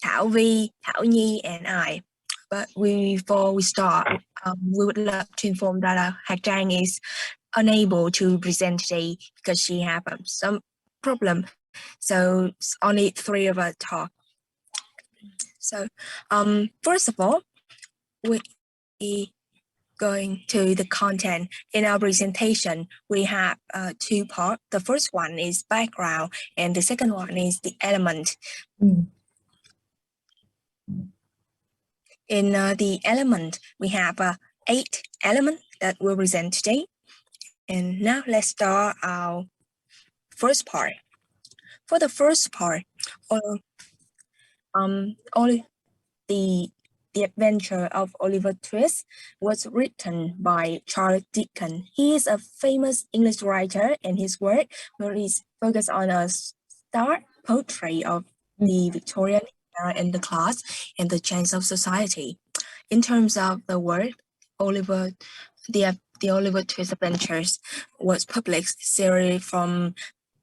Thảo Vi, Thảo Nhi, and I. But before we start, we would love to inform that Hà Trang is unable to present today because she have some problem. So only three of us talk. So first of all, we going to the content. In our presentation, we have two parts. The first one is background, and the second one is the element. In the element, we have 8 elements that we'll present today. And now let's start our first part. For the first part, the Adventure of Oliver Twist was written by Charles Dickens. He is a famous English writer, and his work is focused on a stark portrait of the Victorian era and the class and the change of society. In terms of the work, the Oliver Twist Adventures was published series from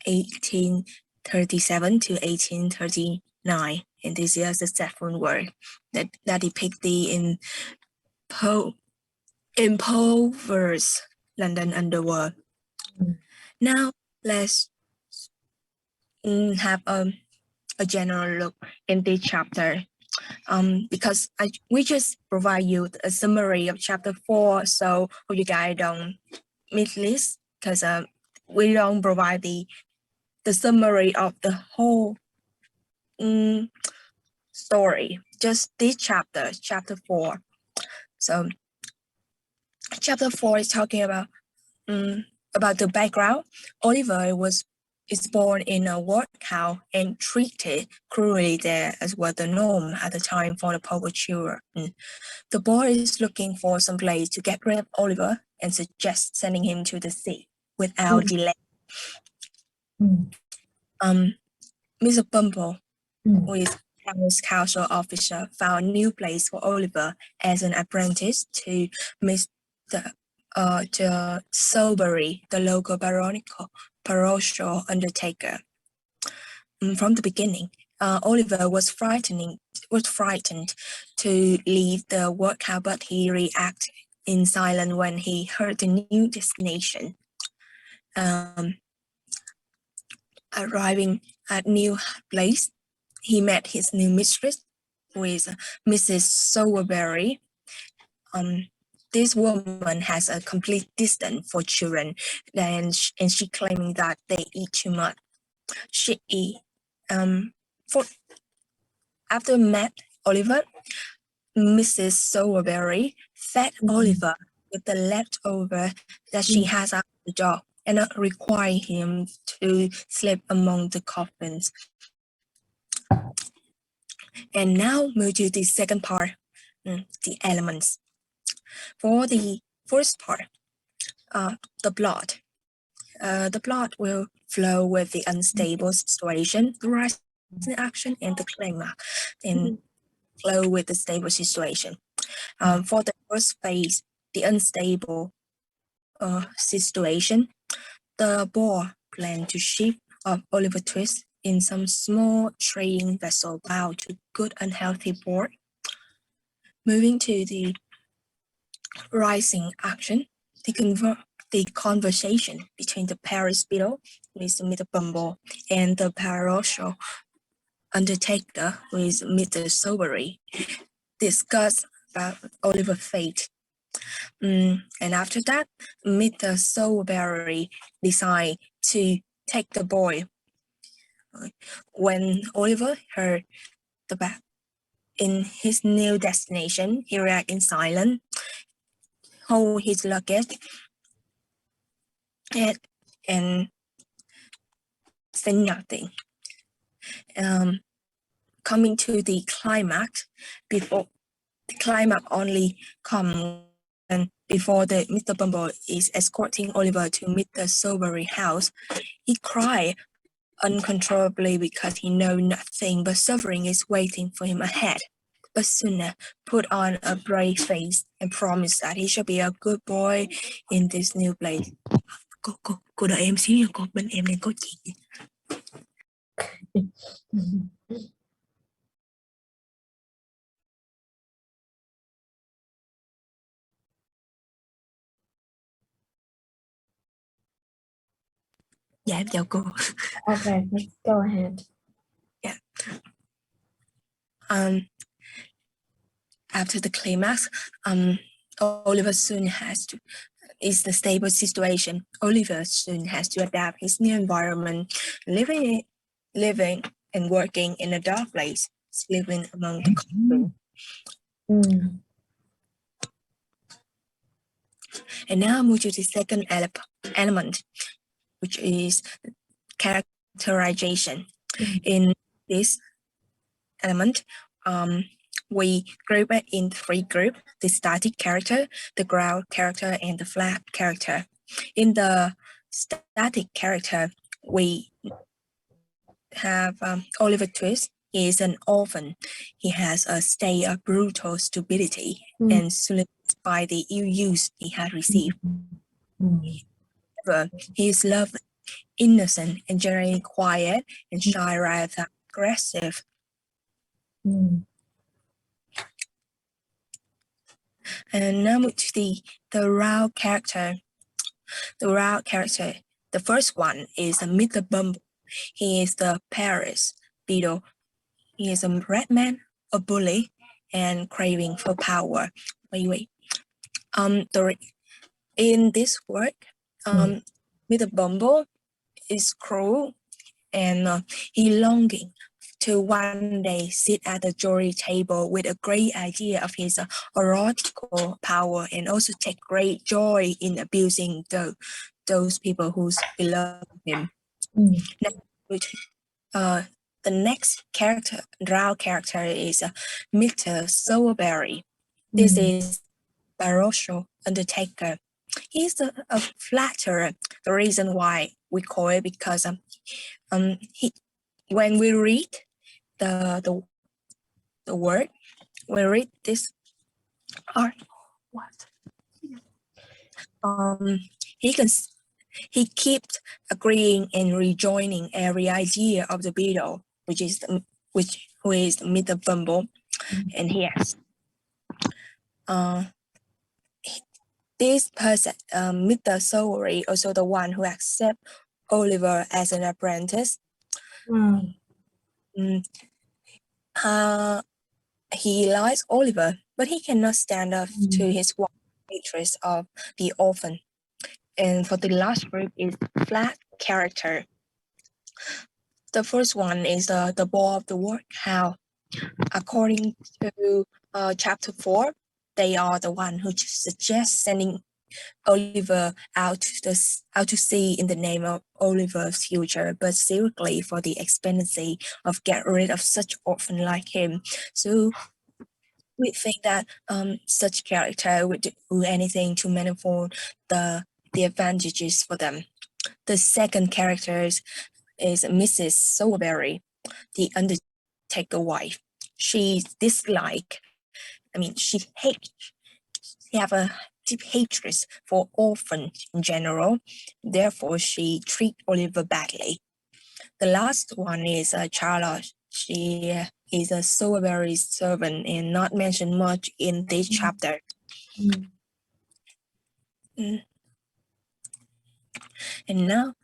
1837 to 1839. And this is a successful work that depicts the impoverished London underworld. Now let's have a general look in this chapter. Because we just provide you a summary of chapter 4, so hope you guys don't miss this, because we don't provide the summary of the whole story, just this chapter, chapter 4. So chapter 4 is talking about the background. Oliver is born in a workhouse and treated cruelly there, as was the norm at the time for the poor children. The boy is looking for some place to get rid of Oliver and suggests sending him to the sea without delay. Mr. Bumble, who is Town's council officer, found a new place for Oliver as an apprentice to Mr. Soberry, the local parochial undertaker. From the beginning, Oliver was frightened to leave the workhouse, but he reacted in silence when he heard the new destination. Arriving at new place, he met his new mistress, who is Mrs. Sowerberry. This woman has a complete distance for children, and she claiming that they eat too much. After met Oliver, Mrs. Sowerberry fed Oliver with the leftover that she has at the door, and require him to sleep among the coffins. And now move to the second part, the elements. For the first part, the plot. The plot will flow with the unstable situation, the rising action, and the climax, and flow with the stable situation. For the first phase, the unstable situation, the boy planned to ship Oliver Twist in some small trading vessel bound to good unhealthy port. Moving to the rising action, the conversation between the Paris beadle, with Mr. Bumble, and the parochial undertaker, with Mr. Soberry, discuss about Oliver's fate. And after that, Mr. Soberry decided to take the boy. When Oliver heard in his new destination, he reacted in silence, hold his luggage, and said nothing. Coming to the climax, before the climax only comes before Mr. Bumble is escorting Oliver to Mr. Soberry house. He cried uncontrollably because he knows nothing but suffering is waiting for him ahead. But sooner put on a brave face and promised that he shall be a good boy in this new place. Cô đợi em xíu nha cô, bên em đang có chuyện. Dạ em chào cô. Okay, let's go ahead. Yeah. After the climax, Oliver soon is the stable situation. Oliver soon has to adapt his new environment, living and working in a dark place, sleeping among the coffins. And now move to the second element, which is characterization. In this element, we group it in 3 groups: the static character, the ground character, and the flat character. In the static character, we have Oliver Twist. He is an orphan. He has a state of brutal stupidity and soothed by the ill use he had received. However, he is lovely, innocent, and generally quiet and shy rather than aggressive. And now to the raw character. The raw character. The first one is Mr. Bumble. He is the Paris beetle. He is a red man, a bully, and craving for power. Wait. In this work, Mr. Bumble is cruel and he longing to one day sit at the jury table with a great idea of his oratorical power and also take great joy in abusing those people who below him. The next character, raw character, is Mr. Sowerberry. This is Barroso Undertaker. He's a flatterer. The reason why we call it because when we read the word, we read this art. He keeps agreeing and rejoining every idea of the beetle, who is Mr. Bumble, and he has this person, Mr. Sowery, also the one who accepts Oliver as an apprentice. He likes Oliver, but he cannot stand up to his hatred of the orphan. And for the last group is flat character. The first one is the ball of the workhouse. According to chapter 4, they are the one who suggests sending Oliver out to sea in the name of Oliver's future, but secretly for the expediency of get rid of such orphan like him. So we think that such character would do anything to manifold the advantages for them. The second character is Mrs. Sowerberry, the undertaker wife. She have a deep hatred for orphans in general. Therefore, she treats Oliver badly. The last one is Charlotte. She is a Sowerberry's servant and not mentioned much in this chapter. And now,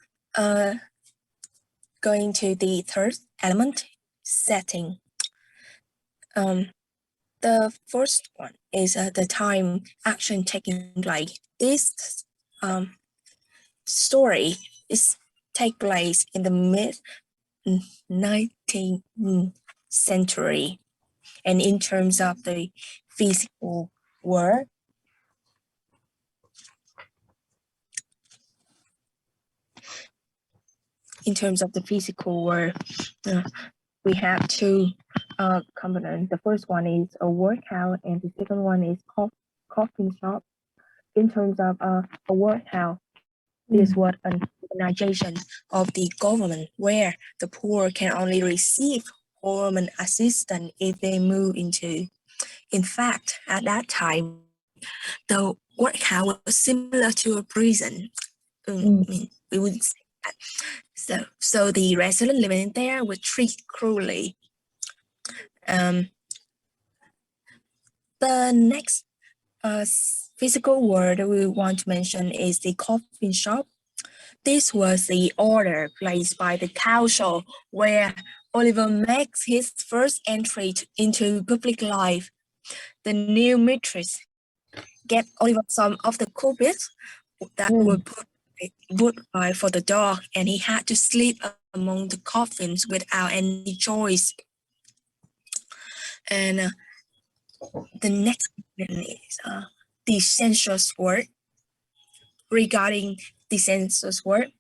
going to the third element, setting. The first one is the time action taking place. This story take place in the mid-19th century, and in terms of the physical world, we have 2 components. The first one is a workhouse, and the second one is coffin shop. In terms of a workhouse, this was an organization of the government where the poor can only receive government assistance if they move into. In fact, at that time, the workhouse was similar to a prison. We would say that. So the residents living there were treated cruelly. The next physical word we want to mention is the coffin shop. This was the order placed by the council where Oliver makes his first entry into public life. The new mistress gave Oliver some of the carpets that were put by for the dog, and he had to sleep among the coffins without any choice. And the next is the census word. Regarding the census word,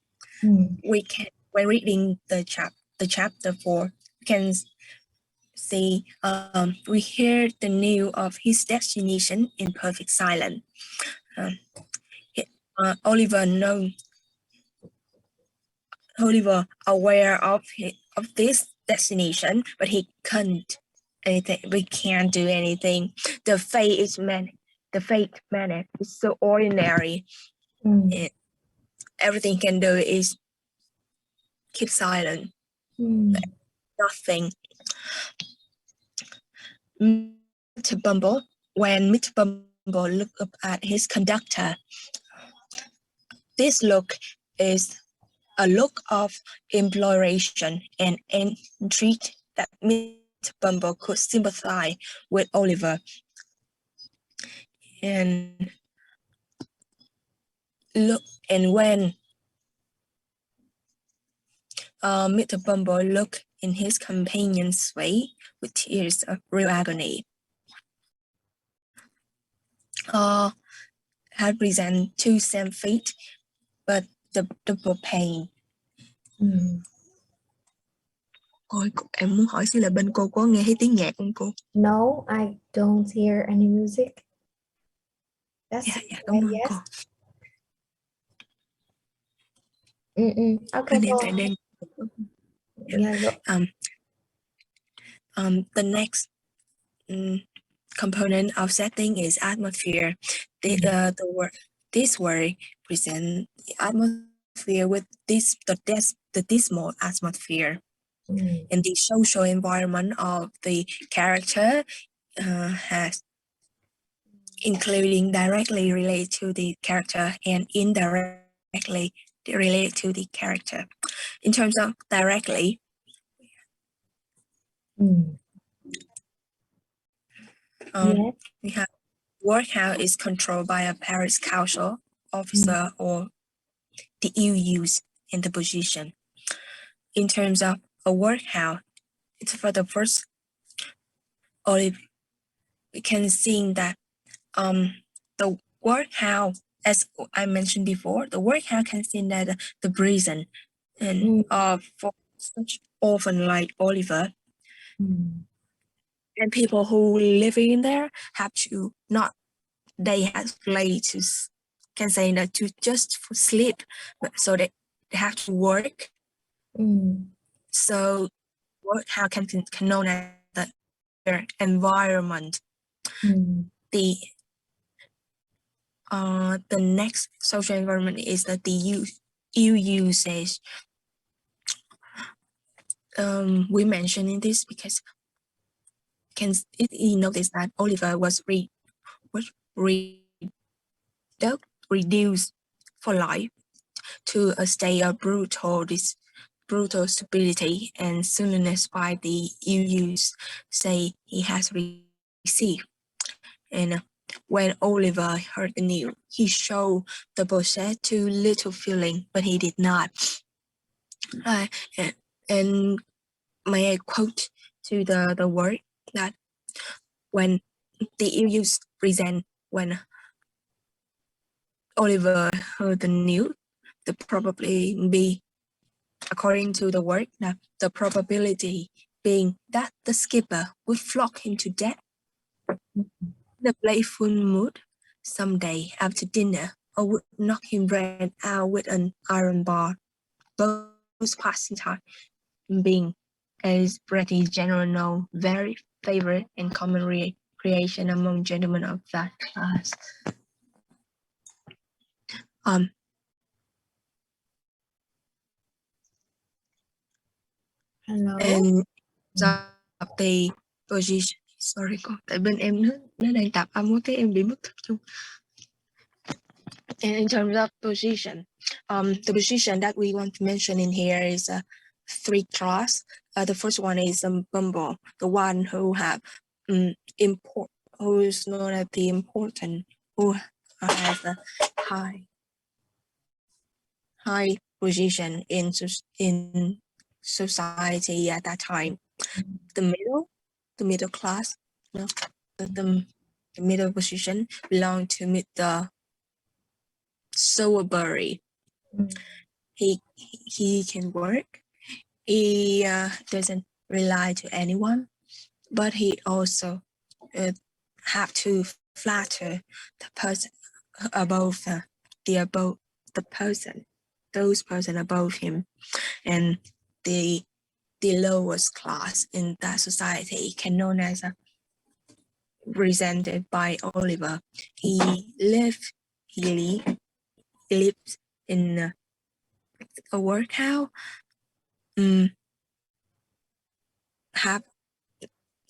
we can, when reading the chapter 4, we can see we hear the news of his destination in perfect silence. Oliver aware of this destination, but he can't anything. We can't do anything. The fate is so ordinary. Everything can do is keep silent. Nothing. Mr. Bumble, when Mr. Bumble looked up at his conductor, this look is a look of imploration and entreat that Mr. Bumble could sympathize with Oliver. And when Mr. Bumble looked in his companion's face with tears of real agony, had present two same fate, but the double pain. Em muốn hỏi xin là bên cô có nghe thấy tiếng nhạc không cô? No, I don't hear any music. That's cảm ơn cô. Okay. The next component of setting is atmosphere. This word presents the atmosphere with the dismal atmosphere. And the social environment of the character has including directly related to the character and indirectly related to the character. In terms of directly, we have workhouse is controlled by a parish council officer or the use in the position. In terms of a workhouse, it's for the first, we can see that the workhouse, as I mentioned before, the workhouse can see that the prison, and for such orphan like Oliver, and people who live in there have to not, they have play to, can say that to just for sleep, so they have to work. So workhouse can known as the environment. The next social environment is that the usage. We mentioning this because you notice that Oliver was reduced for life to a state of brutal stability and soonness by the use say he has received. And when Oliver heard the news, he showed the possess too little feeling, but he did not. And may I quote to the word that when the use present, when Oliver heard the news, the probably be, according to the word, that the probability being that the skipper would flog him to death. In a playful mood, someday after dinner, or would knock him right out with an iron bar. Both passing time being, as British general know, very favorite and common recreation among gentlemen of that class. Hello. And the position, sorry cô, tại bên em nó đang tạp âm quá, cái em bị mất tập trung. And in terms of position, The position that we want to mention in here is three class. The first one is bumble, the one who have who is known as the important, who has a high position in society at that time. The middle class, no, the middle position belong to the Sowerbury. He can work. He doesn't rely to anyone, but he also have to flatter the person above those person above him, and the lowest class in that society can known as represented by Oliver. He lives in a workhouse, have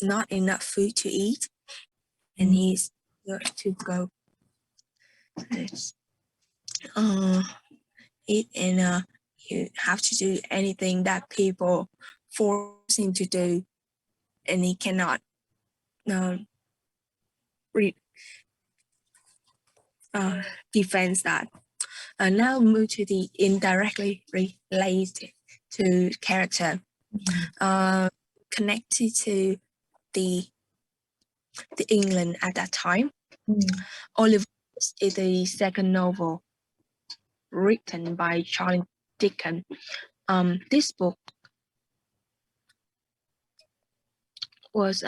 not enough food to eat, and he's got to go eat, and you have to do anything that people force him to do, and he cannot defend that. Now move to the indirectly related to character, connected to the England at that time. Oliver is the second novel written by Charles Dickens. This book was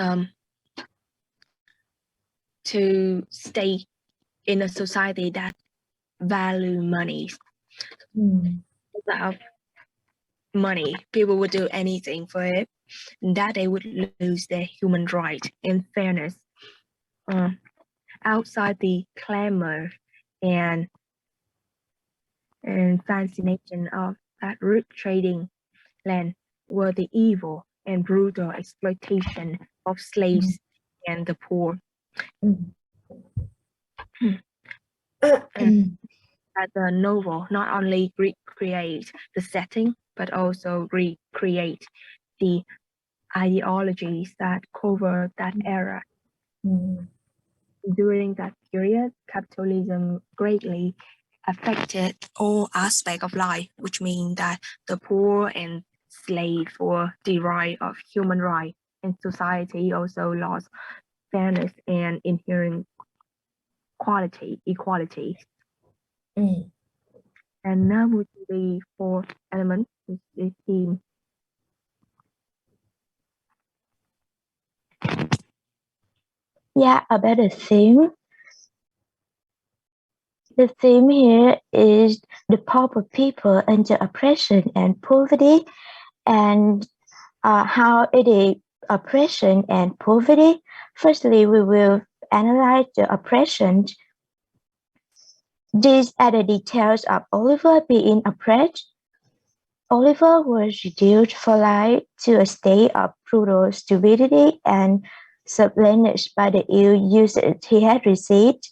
to stay in a society that value money. Without money, people would do anything for it, and that they would lose their human right and fairness. Outside the clamor and fascination of that root trading land were the evil and brutal exploitation of slaves and the poor. And that the novel not only recreates the setting, but also recreate the ideologies that cover that era. During that period, capitalism greatly affected all aspects of life, which means that the poor and slaves were deprived of human rights, and society also lost fairness and inherent equality. And now move to the fourth element, which is theme. Yeah, about the theme. The theme here is the poor people under oppression and poverty, and how it is oppression and poverty. Firstly, we will analyze the oppression. These are the details of Oliver being oppressed. Oliver was reduced for life to a state of brutal stupidity and supplemented by the ill usage he had received.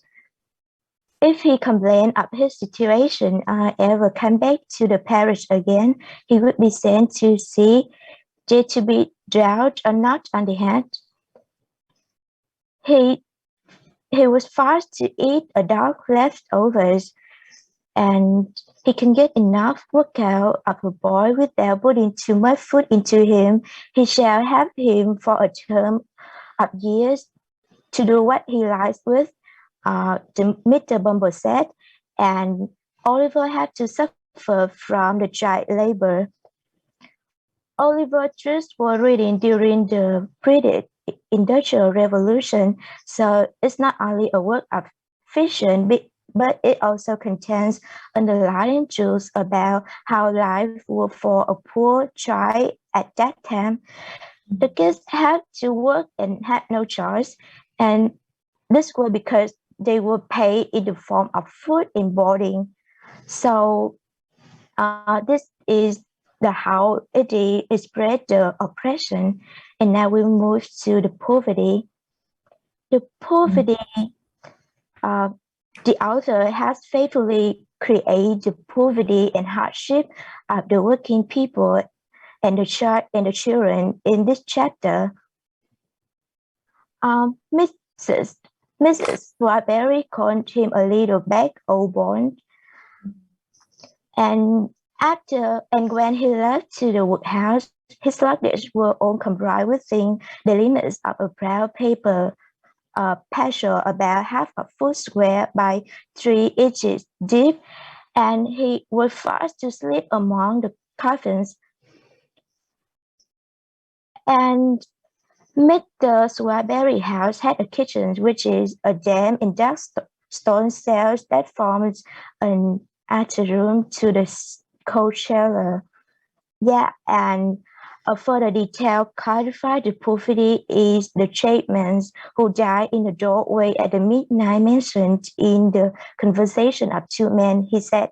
If he complained of his situation or ever come back to the parish again, he would be sent to see there to be drowned or not on the head. He was forced to eat a dog leftovers, and he can get enough work out of a boy without putting too much food into him. He shall have him for a term of years to do what he likes with, Mr. Bumble said, and Oliver had to suffer from the child labor. Oliver Twist was written during the British Industrial Revolution, so it's not only a work of fiction, but it also contains underlying truths about how life was for a poor child at that time. The kids had to work and had no choice, and this was because they were paid in the form of food and boarding. So this is how it spread the oppression, and now we move to the poverty. The poverty, the author has faithfully create the poverty and hardship of the working people and the children in this chapter. Mrs. Strawberry called him a little bag old boy, and when he left to the woodhouse, his luggage were all comprised within the limits of a brown paper parcel about half a foot square by 3 inches deep, and he was forced to sleep among the coffins. And Mr. Strawberry house had a kitchen, which is a damp and dark stone cells that forms an anteroom to the cold cellar. Yeah, and a further detail codified the poverty is the tradesman who died in the doorway at the midnight mentioned in the conversation of two men. He said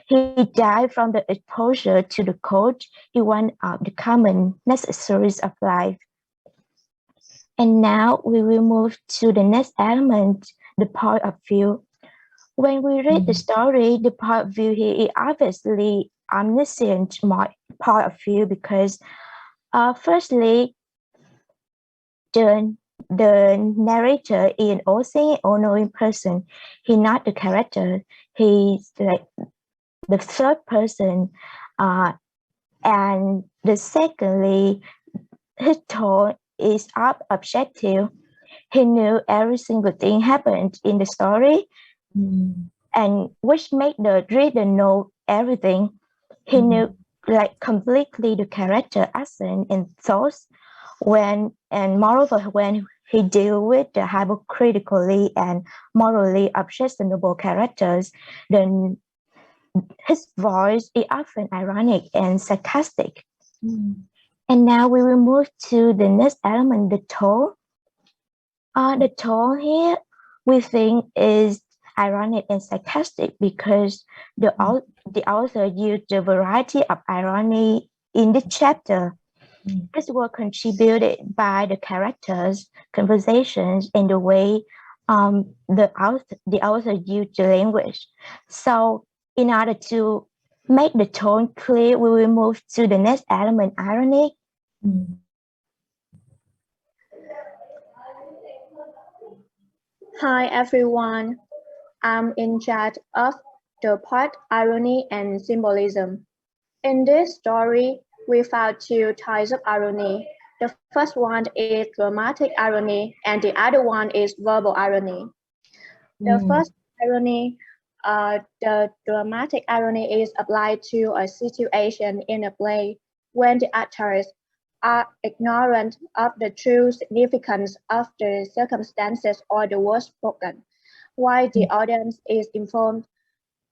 he died from the exposure to the cold in one of the common necessaries of life. And now we will move to the next element, the point of view. When we read the story, the point of view here is obviously omniscient point of view because firstly, the narrator is an all-seeing, all-knowing person. He's not the character. He's like the third person. And the secondly, his tone is objective. He knew every single thing happened in the story, and which made the reader know everything. He knew like completely the character, accent, and thoughts. Moreover, when he deal with the hypocritically and morally objectionable characters, then his voice is often ironic and sarcastic. And now we will move to the next element, the tone. The tone here we think is ironic and sarcastic because the author used a variety of irony in the chapter. This was contributed by the characters, conversations, and the way the author used the language. So in order to make the tone clear, we will move to the next element, irony. Hi everyone, I'm in charge of the part irony and symbolism. In this story, we found two types of irony. The first one is dramatic irony and the other one is verbal irony. The first irony, the dramatic irony is applied to a situation in a play when the actors are ignorant of the true significance of the circumstances or the words spoken, while the audience is informed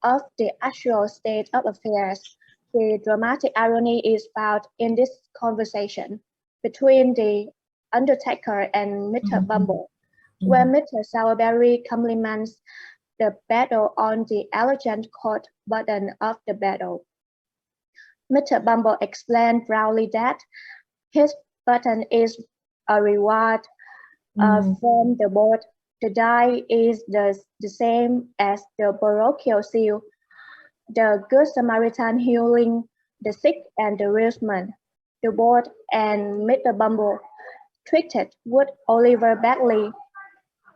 of the actual state of affairs. The dramatic irony is found in this conversation between the undertaker and Mr. Bumble, where Mr. Sowerberry compliments the battle on the elegant coat button of the battle. Mr. Bumble explained proudly that his button is a reward from the board. The die is the same as the parochial seal, the Good Samaritan healing the sick and the bereavement. The board and Mr. Bumble treated with Oliver badly,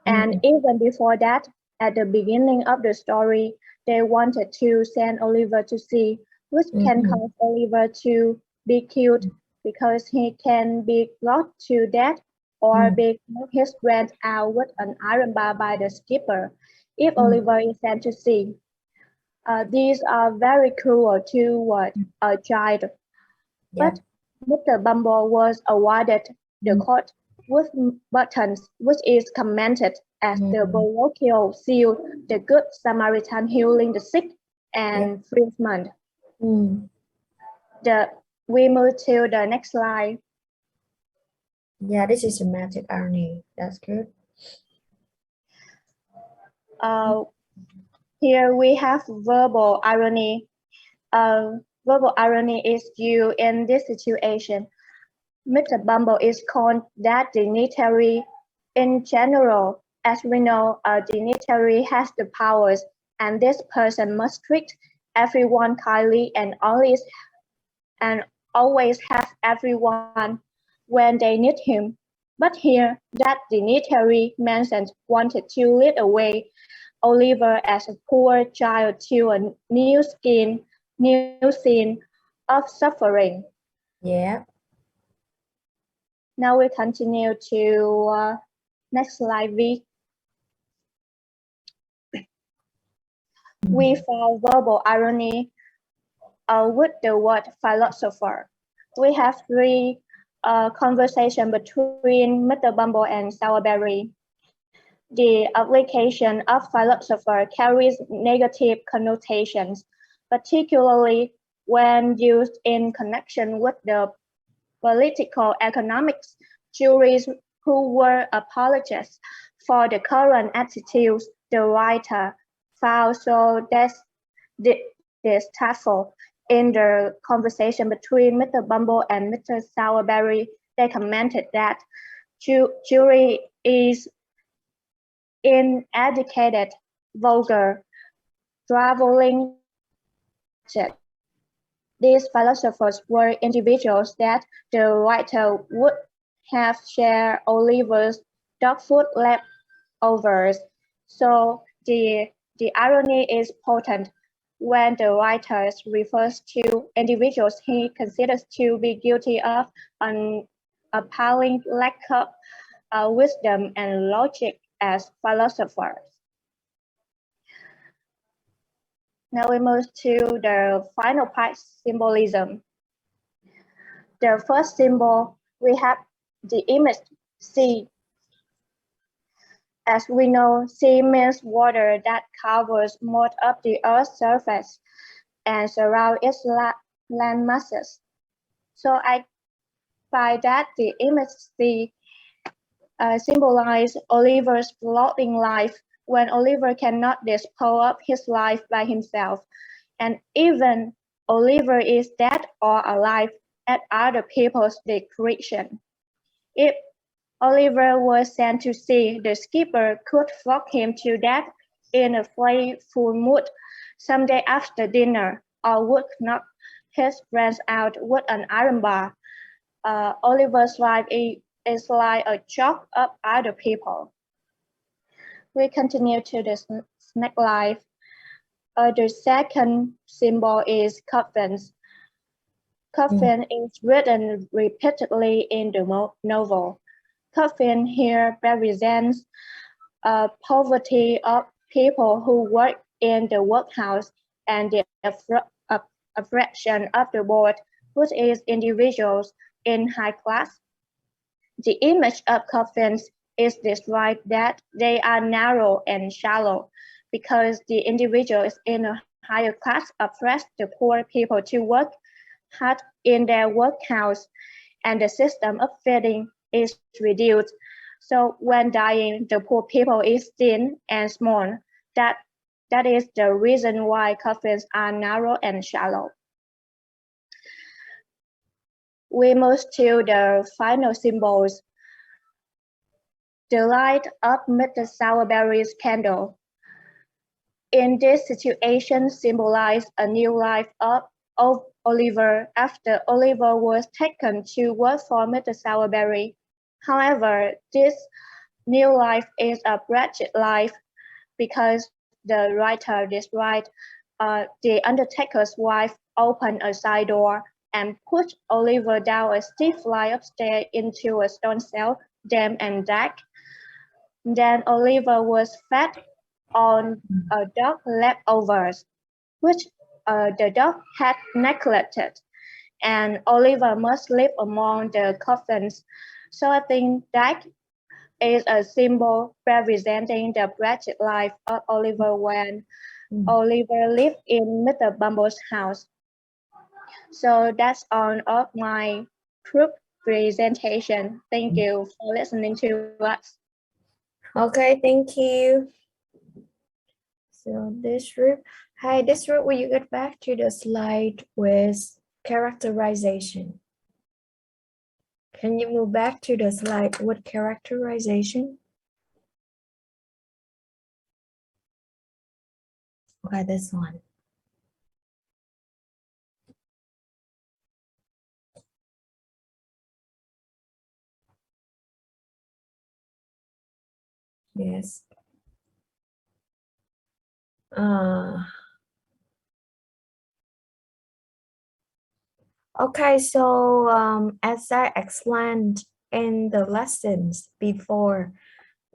and even before that, at the beginning of the story, they wanted to send Oliver to sea, which can cause Oliver to be killed because he can be flogged to death or be his brand out with an iron bar by the skipper if Oliver is sent to sea. These are very cruel toward a child. But Mr. Bumble was awarded the coat with buttons, which is commented as the parochial seal, the Good Samaritan healing the sick and bereavement. We move to the next slide. Yeah, this is dramatic irony. That's good. Here we have verbal irony. Verbal irony is used in this situation. Mr. Bumble is called that dignitary. In general, as we know, a dignitary has the powers and this person must treat everyone kindly and always have everyone when they need him. But here, that dignitary Manson wanted to lead away Oliver as a poor child to a new scene of suffering. Yeah. Now we continue to next slide, V. We found verbal irony with the word philosopher. We have three conversations between Mr. Bumble and Sourberry. The application of philosopher carries negative connotations, particularly when used in connection with the political economics jurists who were apologists for the current attitudes the writer found so distasteful. In the conversation between Mr. Bumble and Mr. Sourberry, they commented that jury is uneducated, vulgar, traveling. These philosophers were individuals that the writer would have shared Oliver's dog food leftovers. So the irony is potent when the writer refers to individuals he considers to be guilty of an appalling lack of wisdom and logic as philosophers. Now we move to the final part, symbolism. The first symbol, we have the image sea. As we know, sea means water that covers most of the Earth's surface and surrounds its land masses. So I find that the image sea symbolizes Oliver's floating life when Oliver cannot dispose of his life by himself, and even Oliver is dead or alive at other people's discretion. If Oliver was sent to sea, the skipper could flog him to death in a playful mood someday after dinner, or would knock his friends out with an iron bar. Oliver's life is like a joke of other people. We continue to the snack life. The second symbol is coffins. Coffin is written repeatedly in the novel. Coffin here represents poverty of people who work in the workhouse and the oppression of the board, which is individuals in high class. The image of coffins is described that they are narrow and shallow because the individuals in a higher class oppress the poor people to work hard in their workhouse, and the system of feeding is reduced. So when dying, the poor people is thin and small. That is the reason why coffins are narrow and shallow. We move to the final symbols. The light of Mr. Sourberry's candle. In this situation symbolized a new life of Oliver after Oliver was taken to work for Mr. Sourberry. However, this new life is a wretched life because the writer described the undertaker's wife opened a side door and put Oliver down a steep flight of stairs into a stone cell, damp and dark. Then Oliver was fed on a dog leftovers, which the dog had neglected, and Oliver must live among the coffins. So I think that is a symbol representing the wretched life of Oliver when Oliver lived in Mr. Bumble's house. So that's all of my group presentation. Thank you for listening to us. Okay, thank you. So this group, hi, this group, will you get back to the slide with characterization? Can you move back to the slide with characterization? Okay, this one. Yes. Okay, so as I explained in the lessons before,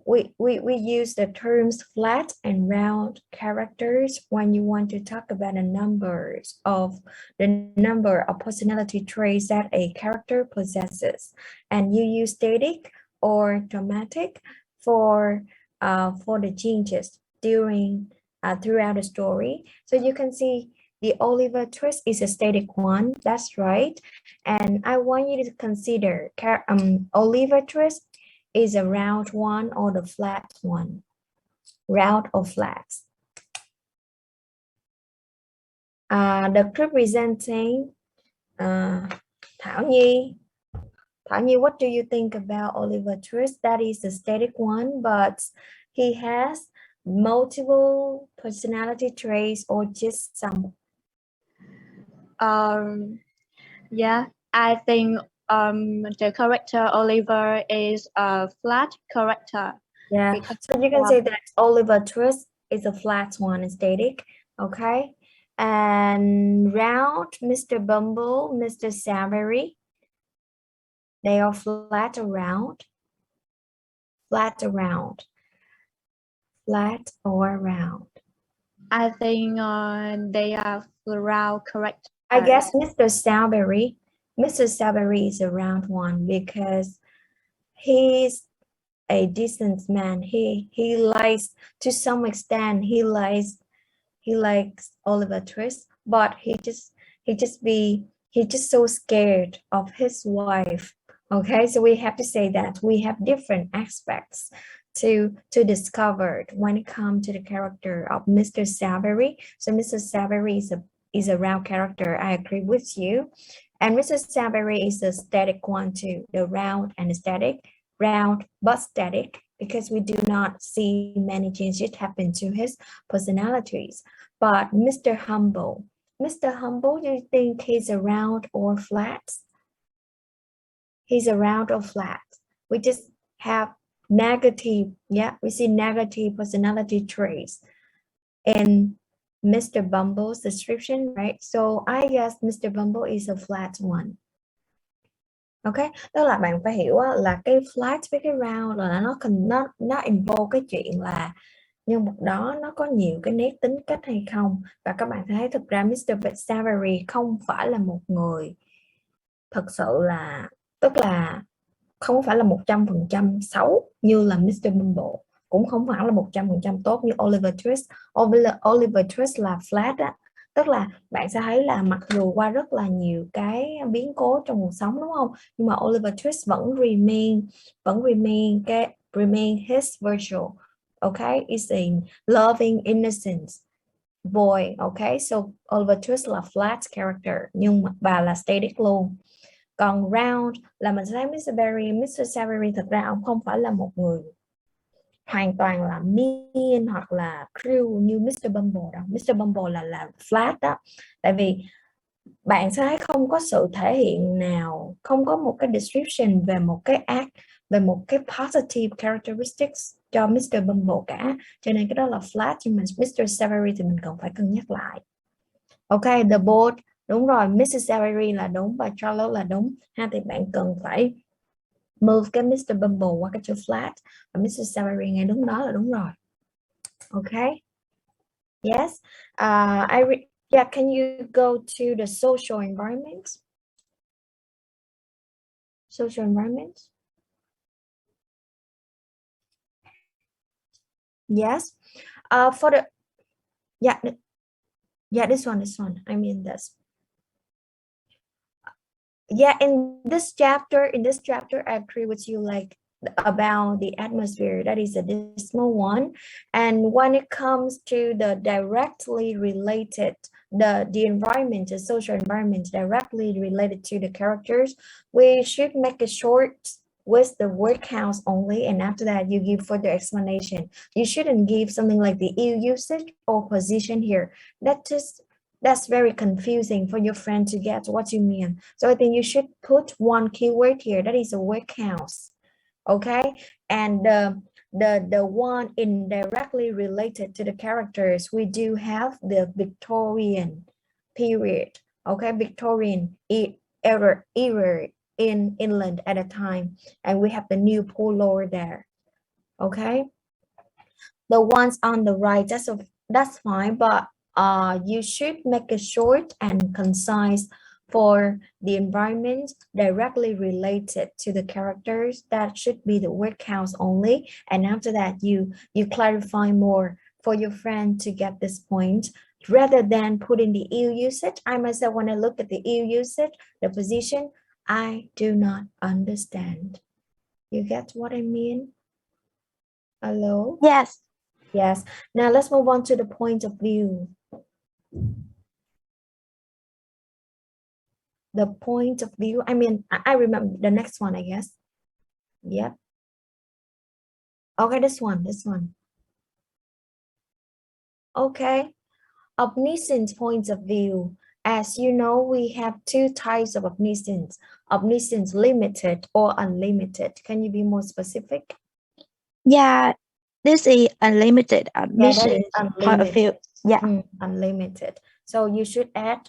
we use the terms flat and round characters when you want to talk about the number of personality traits that a character possesses, and you use static or dramatic for the changes during throughout the story. So you can see the Oliver twist is a static one, that's right. And I want you to consider Oliver twist is a round one or the flat one, round or flat. The group presenting Thảo Nhi. Thảo Nhi, what do you think about Oliver Twist? That is a static one, but he has multiple personality traits or just some. Yeah, I think the character Oliver is a flat character. Yeah, Because, so you can say that Oliver Twist is a flat one, static, okay? And round, Mr. Bumble, Mr. Savory, they are flat around, flat around, flat or round. I think they are round characters. I guess Mr. Savory is a round one because he's a decent man. He likes, to some extent, he likes Oliver Twist, but he's just so scared of his wife. Okay, so we have to say that we have different aspects to discover when it comes to the character of Mr. Savory. So Mr. Savory is a round character. I agree with you. And Mr. Savory is a static one too, the round and the static, round but static, because we do not see many changes happen to his personalities. But Mr. Humble, do you think he's a round or flat? He's a round or flat. We just have negative, yeah, we see negative personality traits in Mr. Bumble's description, right? So I guess Mr. Bumble is a flat one. Ok, tức là bạn phải hiểu là cái flat với cái round là nó involve cái chuyện là nhân vật đó nó có nhiều cái nét tính cách hay không. Và các bạn thấy thực ra Mr. Savory không phải là một người thật sự là, tức là không phải là 100% xấu như là Mr. Bumble, cũng không phải là 100% tốt như Oliver Twist. Oliver Twist là flat á, tức là bạn sẽ thấy là mặc dù qua rất là nhiều cái biến cố trong cuộc sống, đúng không, nhưng mà Oliver Twist vẫn remain his virtual. Okay, is a loving innocent boy. Okay, so Oliver Twist là flat character nhưng mà bà là static luôn. Còn round là mình sẽ thấy Mr. Savory thật ra ông không phải là một người hoàn toàn là mean hoặc là cruel như Mr. Bumble đâu. Mr. Bumble là flat đó. Tại vì bạn sẽ thấy không có sự thể hiện nào, không có một cái description về một cái act, về một cái positive characteristics cho Mr. Bumble cả. Cho nên cái đó là flat, nhưng mà Mr. Savory thì mình cần phải cân nhắc lại. Ok, the board, đúng rồi, Mrs. Savory là đúng và Charlotte là đúng ha, thì bạn cần phải move cái Mr. Bumble qua cái chữ flat và Mrs. Savory ngay đúng đó là đúng rồi. Ok, yes, yeah, can you go to the social environment? Social environment. Yes, for the, yeah, this one, I mean this. Yeah, in this chapter, I agree with you, like about the atmosphere, that is a dismal one. And when it comes to the directly related, the environment, the social environment directly related to the characters, we should make a short with the word counts only, and after that you give further explanation. You shouldn't give something like the usage or position here. That's very confusing for your friend to get what you mean. So I think you should put one keyword here, that is the word counts. Okay, and the one indirectly related to the characters, we do have the Victorian period. Okay, Victorian era in England at a time, and we have the new polar there. Okay, the ones on the right, that's fine, but you should make it short and concise for the environment directly related to the characters. That should be the word counts only, and after that you clarify more for your friend to get this point, rather than putting the ill usage. I myself, when I look at the ill usage, the position, I do not understand. You get what I mean? Hello? Yes. Yes. Now let's move on to the point of view. The point of view. I mean, I remember the next one, I guess. Yep. Okay, this one. Okay. Omniscient points of view. As you know, we have two types of omniscience. Omniscience limited or unlimited. Can you be more specific? Yeah, this is unlimited admission point of view. Yeah. Unlimited. So you should add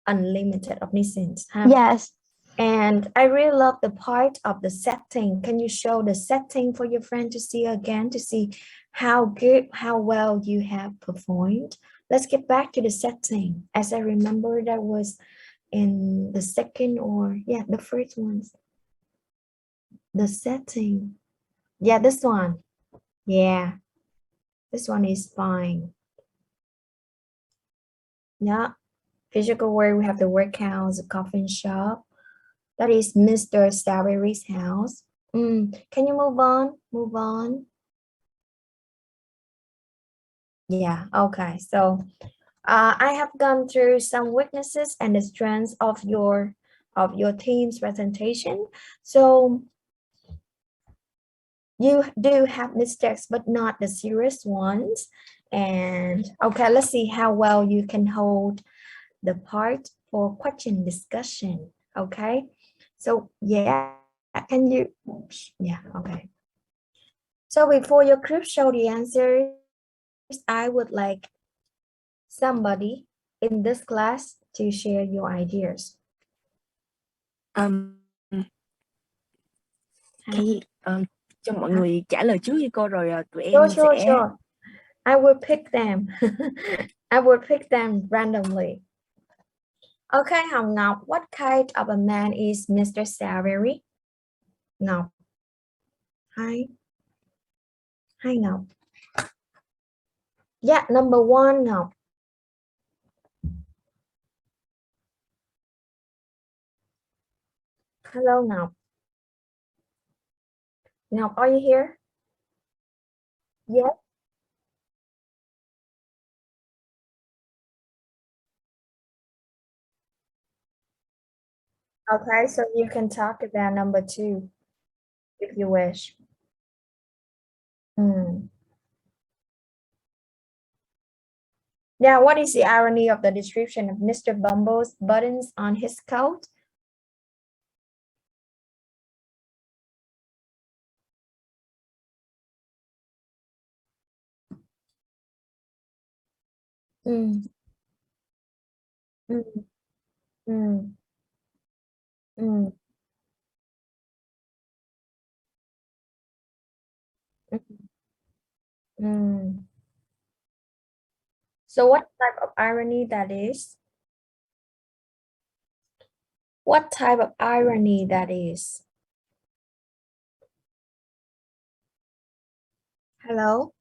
unlimited omniscience. Huh? Yes. And I really love the part of the setting. Can you show the setting for your friend to see again, to see how well you have performed? Let's get back to the setting. As I remember, that was in the second the first ones. The setting. Yeah, this one. Yeah, this one is fine. Yeah, physical word, we have the workhouse, the coffin shop. That is Mr. Savery's house. Can you move on? Yeah, okay. So I have gone through some weaknesses and the strengths of your team's presentation. So you do have mistakes, but not the serious ones. And okay, let's see how well you can hold the part for question discussion. Okay, so yeah, can you, yeah, okay. So before your group show the answers, I would like somebody in this class to share your ideas. Cho mọi người trả lời trước cho cô rồi tụi em Sure. I will pick them. I will pick them randomly. Okay, Hồng Ngọc, what kind of a man is Mr. Savory? Ngọc. Hi Ngọc. Yeah, number one, Ngọc. Hello, Ngọc. Ngọc, are you here? Yes. Okay, so you can talk about number two if you wish. Yeah, what is the irony of the description of Mr. Bumble's buttons on his coat? Mm. Mm. Mm. Mm. Mm. So what type of irony that is? What type of irony that is? Hello?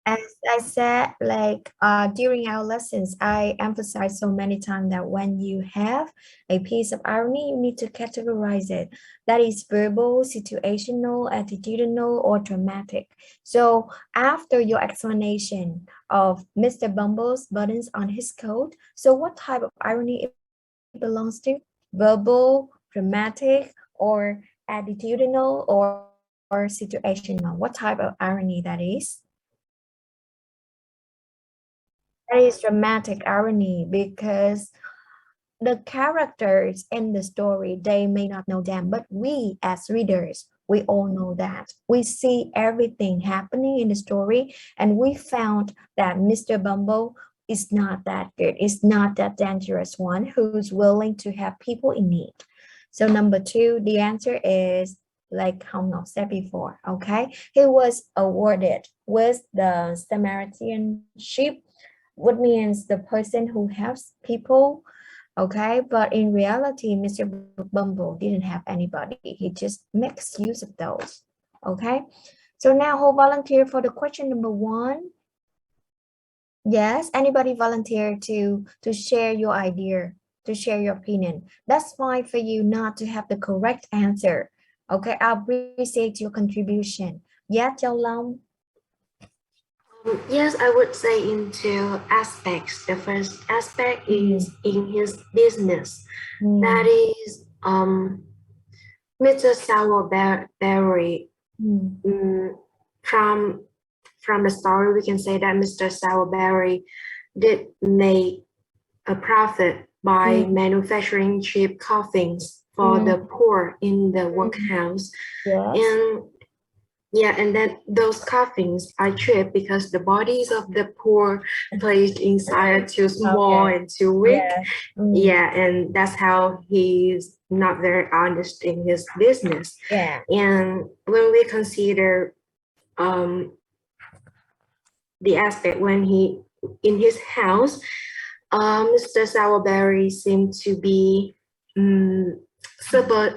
As I said, like during our lessons, I emphasize so many times that when you have a piece of irony, you need to categorize it. That is verbal, situational, attitudinal, or dramatic. So after your explanation of Mr. Bumble's buttons on his coat, so what type of irony it belongs to? Verbal, dramatic, or attitudinal or situational? What type of irony that is? That is dramatic irony because the characters in the story, they may not know them, but we as readers, we all know that. We see everything happening in the story, and we found that Mr. Bumble is not that good. Is not that dangerous one who's willing to help people in need. So number two, the answer is like Hong Ngọc said before, okay? He was awarded with the Samaritan ship, what means the person who helps people, okay? But in reality, Mr. Bumble didn't have anybody. He just makes use of those, okay? So now who volunteer for the question number one? Yes, anybody volunteer to share your idea, to share your opinion. That's fine for you not to have the correct answer. Okay, I appreciate your contribution. Yeah, Châu Long. Yes, I would say in two aspects. The first aspect is in his business. That is Mr. Sowerberry. From the story, we can say that Mr. Sowerberry did make a profit by manufacturing cheap coffins for the poor in the workhouse. Yes. And yeah, and then those coffins are cheap because the bodies of the poor placed inside are too small and too weak. Yeah, and that's how he's not very honest in his business. Yeah. And when we consider the aspect when he in his house, Mr. Sowerberry seemed to be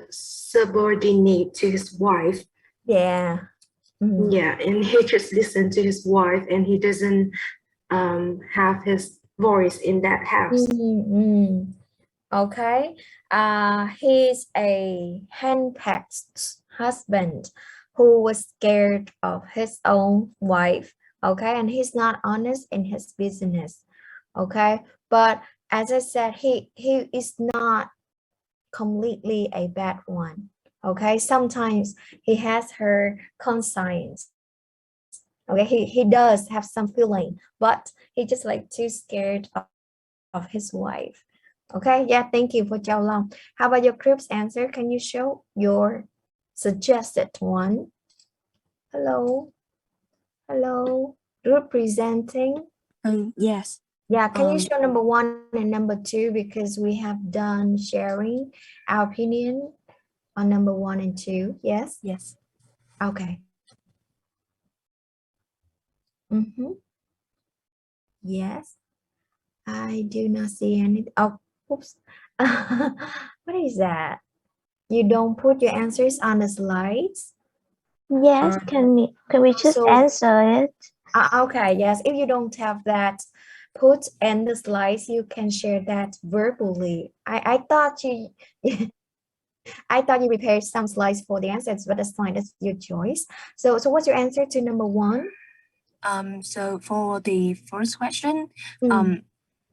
subordinate to his wife. Yeah. Yeah, and he just listened to his wife, and he doesn't have his voice in that house. Okay. He's a henpecked husband who was scared of his own wife. Okay, and he's not honest in his business. Okay, but as I said, he is not completely a bad one. Okay, sometimes he has her conscience. Okay, he does have some feeling, but he just like too scared of his wife. Okay, yeah, thank you for Châu Long. How about your group's answer? Can you show your suggested one? Hello, hello, group presenting. Yes. Yeah, can you show number one and number two, because we have done sharing our opinion on number one and two. Yes. Yes. Okay. Yes. I do not see any. Oh, oops. What is that? You don't put your answers on the slides? Yes, can we just answer it? Okay, yes. If you don't have that put in the slides, you can share that verbally. I thought you I thought you prepared some slides for the answers, but that's fine. That's your choice. So what's your answer to number one? So for the first question,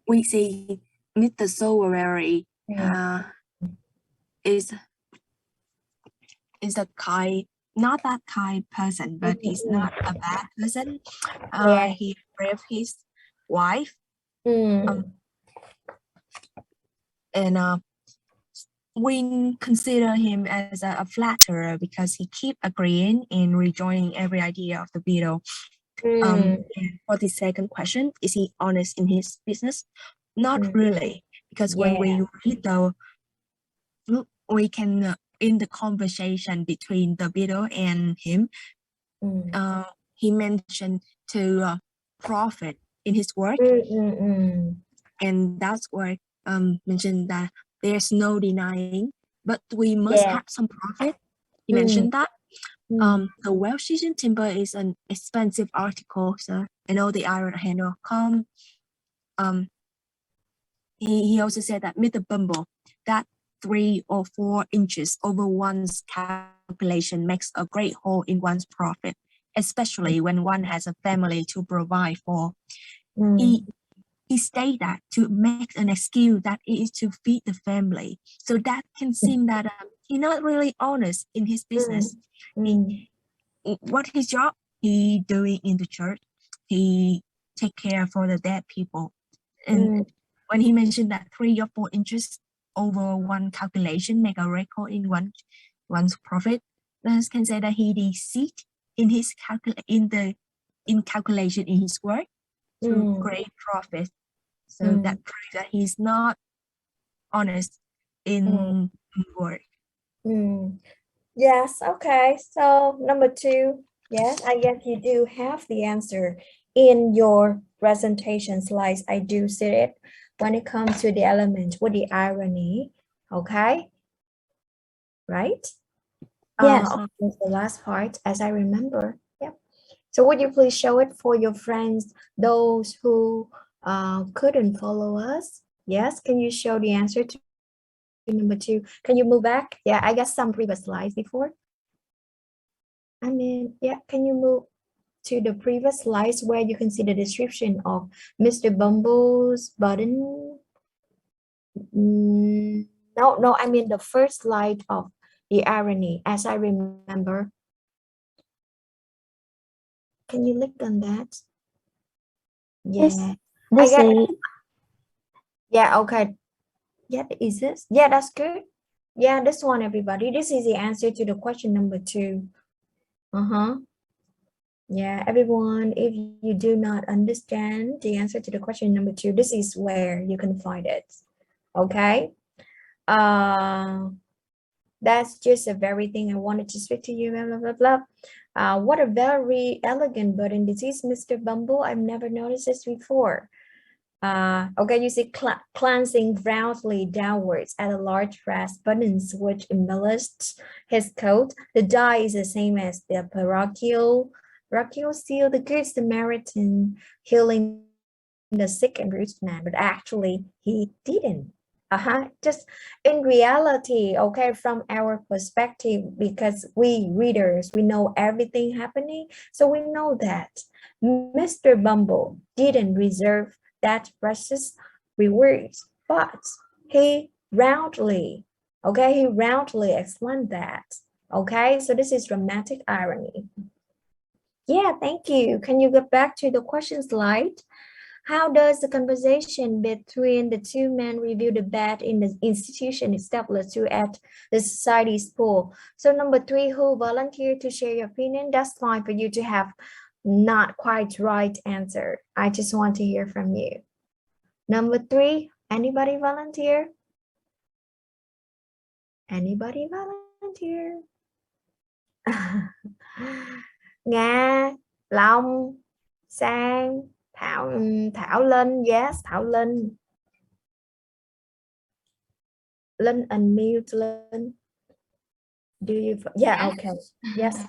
we see Mr. Sowerberry is a kind, not that kind person, but he's not a bad person. He raped his wife. And we consider him as a flatterer because he keep agreeing and rejoining every idea of the Beatle. And for the second question, is he honest in his business? Not really, because when we read the, we can in the conversation between the Beatle and him, he mentioned to profit in his work, and that's where mentioned that there's no denying, but we must have some profit. He mentioned that. The well-seasoned timber is an expensive article, so I know the iron handle come. He also said that Mr. Bumble, that 3 or 4 inches over one's calculation makes a great hole in one's profit, especially when one has a family to provide for. He he stated that to make an excuse that it is to feed the family. So that can seem that he's not really honest in his business. What his job he doing in the church, he take care for the dead people. And when he mentioned that 3 or 4 inches over one calculation make a record in one's profit, then can say that he deceit in his calculation in his work to create profit. So that proves that he's not honest in work. Yes, okay. So number 2, yes, I guess you do have the answer in your presentation slides. I do see it when it comes to the element with the irony. Okay, right? Yes. The last part, as I remember. Yep. So would you please show it for your friends, those who couldn't follow us? Yes, can you show the answer to number 2? Can you move back? Yeah, I got some previous slides before. I mean, yeah, can you move to the previous slides where you can see the description of Mr. Bumble's button? No, I mean the first slide of the irony, as I remember. Can you click on that? Yeah. Yeah, okay. Yeah, is this? Yeah, that's good. Yeah, this one, everybody. This is the answer to the question number 2. Yeah, everyone, if you do not understand the answer to the question number 2, this is where you can find it. Okay. That's just a very thing I wanted to speak to you, blah, blah, blah. What a very elegant button. This is Mr. Bumble. I've never noticed this before. Okay, you see glancing roundly downwards at a large brass buttons which embellished his coat. The die is the same as the parochial seal, the good Samaritan healing the sick and bruised man, but actually he didn't. Just in reality, okay, from our perspective, because we readers, we know everything happening, so we know that Mr. Bumble didn't reserve that precious rewards, but he roundly explained that. Okay, so this is dramatic irony. Yeah, thank you. Can you get back to the question slide? How does the conversation between the 2 men reveal the bad in the institution established to at the society's pool? So number 3, who volunteered to share your opinion? That's fine for you to have not quite right answer. I just want to hear from you. Number 3, anybody volunteer? Anybody volunteer? Nga, Long, Sang, Thảo Linh, yes, Thảo Linh. Linh unmute, Linh. Do you, yeah, yes. Okay, yes.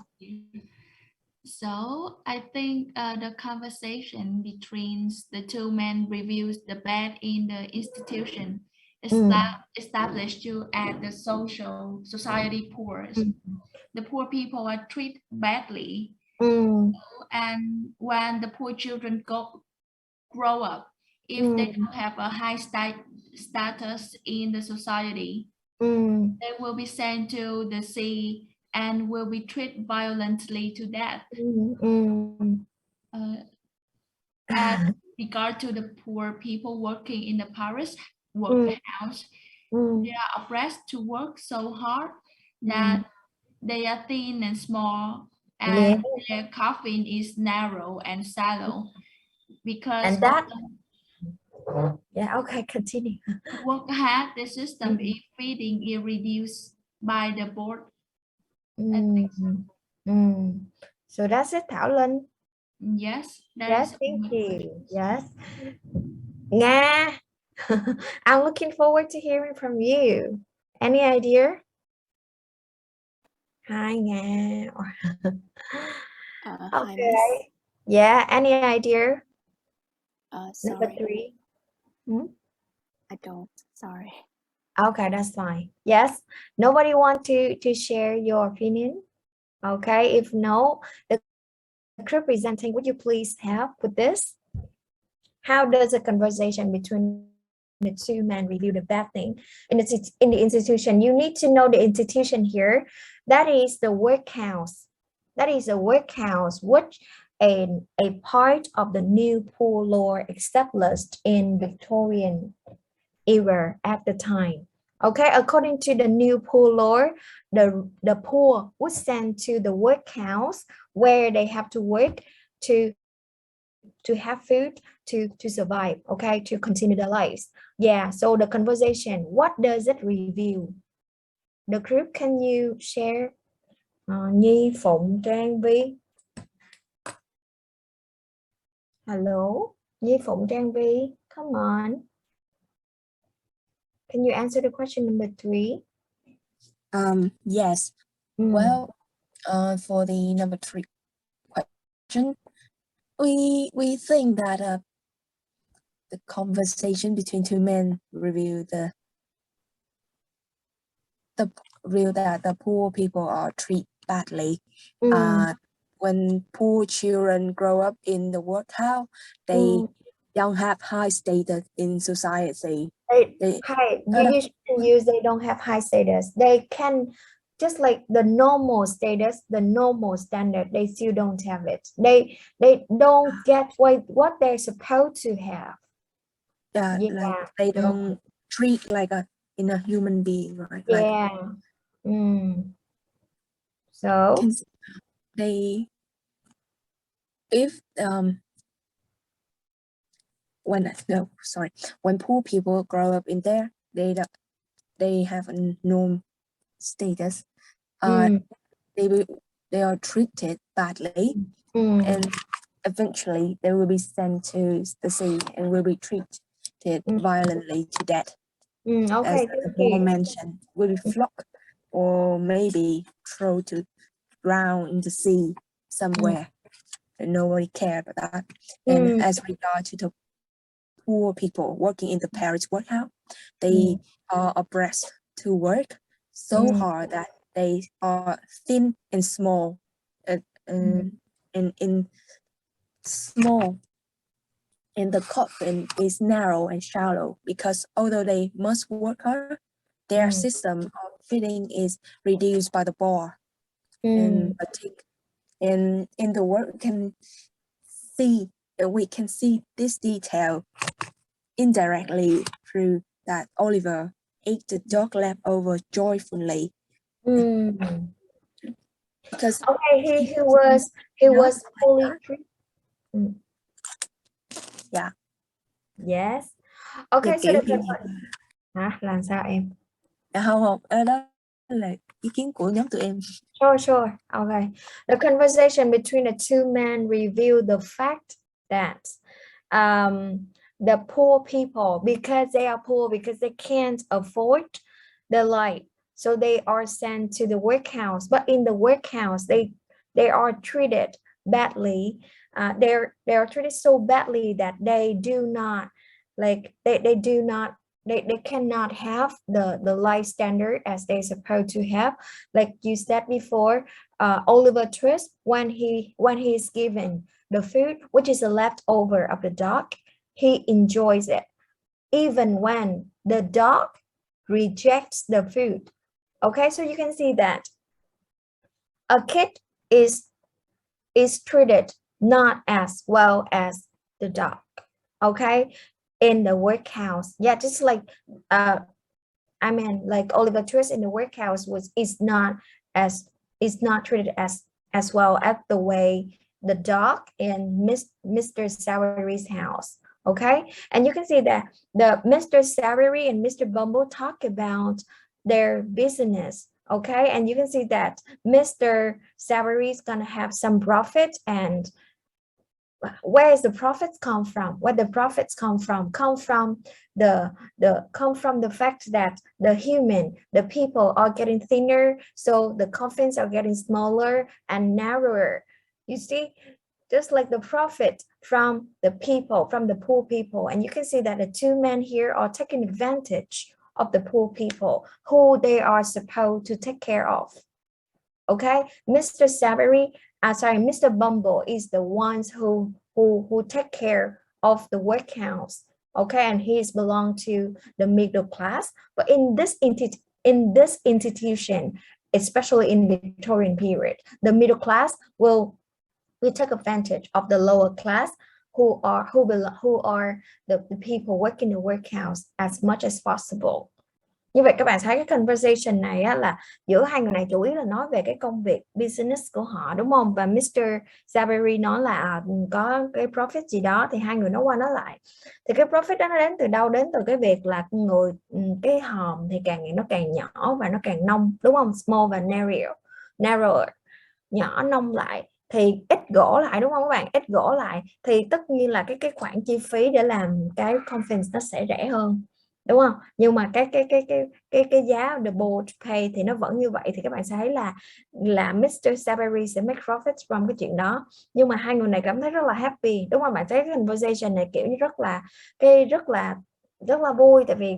So I think the conversation between the 2 men reveals the bad in the institution established to add the society poor. The poor people are treated badly. And when the poor children grow up, if they don't have a high status in the society, they will be sent to the sea and will be treated violently to death. As regard to the poor people working in the Paris workhouse, they are oppressed to work so hard that they are thin and small, and their coffin is narrow and shallow because yeah, okay, continue. Work hard, the system is feeding is reduced by the board. So that's it, Thảo Linh. Yes, yes, thank you. Yes. Nga, I'm looking forward to hearing from you. Any idea? Hi, Nga. Okay. Hi, Yeah, any idea? Number sorry. 3. I don't, sorry. Okay, that's fine. Yes, nobody want to share your opinion? Okay, if no, the group presenting, would you please help with this? How does a conversation between the two men reveal the bad thing in the institution? You need to know the institution here. That is the workhouse. That is a workhouse, which a part of the new poor law established in Victorian era at the time. Okay, according to the new poor law, the poor was sent to the workhouse where they have to work to have food to survive, okay, to continue their lives. Yeah, so the conversation, what does it reveal? The group, can you share? Nhi, Phụng, Trang, Vi. Hello, Nhi, Phụng, Trang, Vi, come on. Can you answer the question number 3? Yes. Well, for the number 3 question, we think that the conversation between two men reveal that the poor people are treated badly. When poor children grow up in the workhouse, they don't have high status in society. You shouldn't use they don't have high status. They can, just like the normal status, the normal standard, they still don't have it. They don't get what they're supposed to have. Like they don't treat like a human being, right? Yeah. So they, if when poor people grow up in there, they have a norm status. They are treated badly, and eventually they will be sent to the sea and will be treated violently to death. Okay, As the Paul mentioned, will be flogged or maybe thrown to drown in the sea somewhere. And nobody cared about that. And as regard to the poor people working in the Paris workhouse, they are oppressed to work so hard that they are thin and small, and in small, and the coffin is narrow and shallow, because although they must work hard, their system of feeding is reduced by the bar and fatigue. And in the work we can see this detail indirectly through that Oliver ate the dog leftover joyfully. Because he was fully treated. Yeah. Yes. Okay, so làm sao em? Không, đó là ý kiến của nhóm tụi em. Sure. Okay. The conversation between the two men revealed the fact that the poor people, because they are poor, because they can't afford the light, so they are sent to the workhouse. But in the workhouse, they are treated badly. They are treated so badly that they do not, like they cannot have the life standard as they're supposed to have. Like you said before, Oliver Twist, when he is given the food, which is a leftover of the dog, he enjoys it, even when the dog rejects the food. Okay, so you can see that a kid is treated not as well as the dog. Okay, in the workhouse, yeah, just like like Oliver Twist in the workhouse is not treated as well as the way the dog in Mr. Sawary's house. Okay, and you can see that the Mr. Sawary and Mr. Bumble talk about their business. Okay, and you can see that Mr. Sawary is gonna have some profit, and where is the profits come from? Where the profits come from? Come from the fact that the people are getting thinner, so the coffins are getting smaller and narrower. You see, just like the profit from the people, from the poor people. And you can see that the two men here are taking advantage of the poor people who they are supposed to take care of. Okay, Mr. Sawary, Mr. Bumble is the ones who take care of the workhouse. Okay, and he is belong to the middle class. But in this institution, especially in Victorian period, the middle class will take advantage of the lower class who are the people working in the workhouse as much as possible. Như vậy các bạn thấy cái conversation này á, là giữa hai người này chủ yếu là nói về cái công việc business của họ, đúng không? Và Mr. Zaberi nói là có cái profit gì đó, thì hai người nói qua nói lại. Thì cái profit đó nó đến từ đâu? Đến từ cái việc là cái hòm thì càng ngày nó càng nhỏ và nó càng nông, đúng không? Small và narrower, nhỏ nông lại thì ít gỗ lại, đúng không các bạn? Ít gỗ lại thì tất nhiên là cái khoản chi phí để làm cái conference nó sẽ rẻ hơn, đúng không? Nhưng mà cái giá the board pay thì nó vẫn như vậy, thì các bạn sẽ thấy là Mr. Saberi sẽ make profits from cái chuyện đó. Nhưng mà hai người này cảm thấy rất là happy, đúng không? Bạn thấy cái conversation này kiểu như rất là vui, tại vì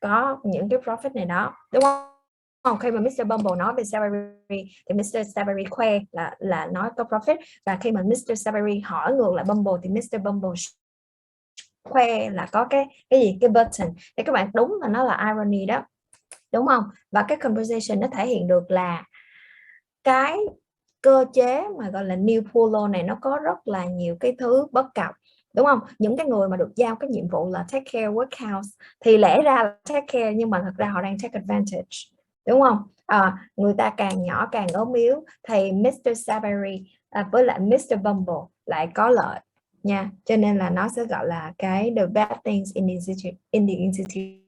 có những cái profit này đó, đúng không? Khi mà Mr. Bumble nói về Saberi thì Mr. Saberi khoe là nói có profit, và khi mà Mr. Saberi hỏi ngược lại Bumble thì Mr. Bumble khoe là có cái gì, cái button. Thì các bạn đúng là nó là irony đó, đúng không? Và cái conversation nó thể hiện được là cái cơ chế mà gọi là new pool law này nó có rất là nhiều cái thứ bất cập, đúng không? Những cái người mà được giao cái nhiệm vụ là take care workhouse thì lẽ ra là take care, nhưng mà thật ra họ đang take advantage, đúng không? Người ta càng nhỏ càng ốm yếu thì Mr. Saberi với lại Mr. Bumble lại có lợi nha, cho nên là nó sẽ gọi là cái the bad things in the institute.